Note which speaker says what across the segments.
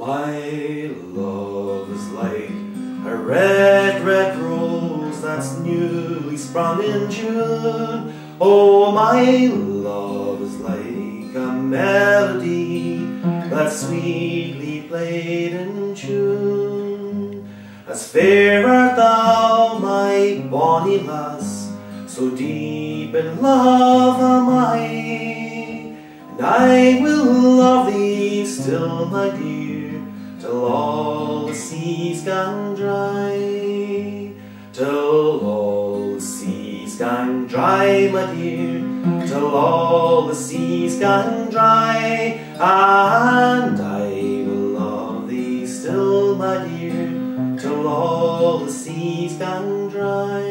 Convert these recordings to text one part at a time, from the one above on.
Speaker 1: My love is like a red, red rose that's newly sprung in June. Oh, my love is like a melody that's sweetly played in tune. As fair art thou, my bonny lass, so deep in love am I, and I will love thee still, my dear, till all the seas gang dry. Till all the seas gang dry, my dear, till all the seas gang dry. And I will love thee still, my dear, till all the seas gang dry.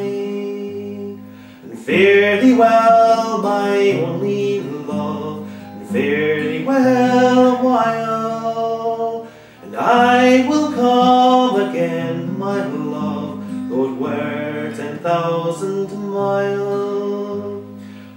Speaker 1: And fare thee well, my only love, and fare thee well a while, and I will come again, my love, though it were 10,000 miles.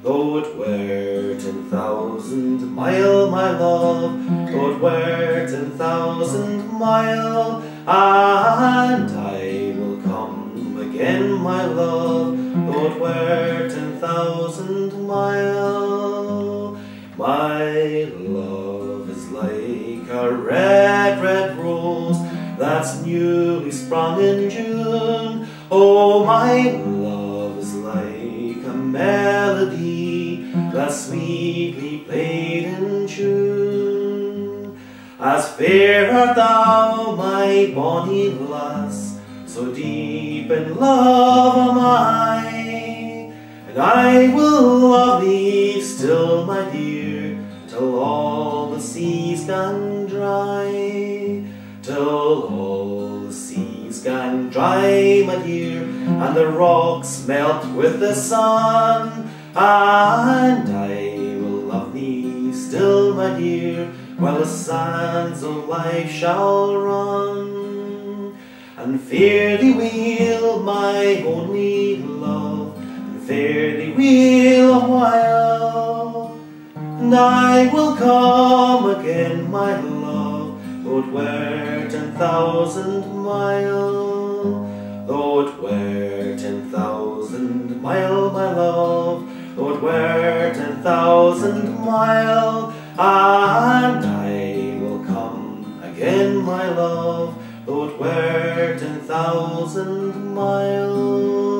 Speaker 1: Though it were 10,000 miles, my love, though it were 10,000 miles, and I will come again, my love, though it were 10,000 miles. My love is like a red, red rose that's newly sprung in June. Oh, my love is like a melody that's sweetly played in tune. As fair art thou, my bonny lass, so deep in love am I, and I will love thee still, my dear, till all the seas gang dry. Till all the seas gang dry, my dear, and the rocks melt with the sun, and I will love thee still, my dear, while the sands of life shall run. And fare thee weel, my only love, and fare thee weel a while, and I will come again, my love, though it were 10,000 miles. Though it were 10,000 miles, my love, though it were 10,000 miles, and I will come again, my love, though it were 10,000 miles.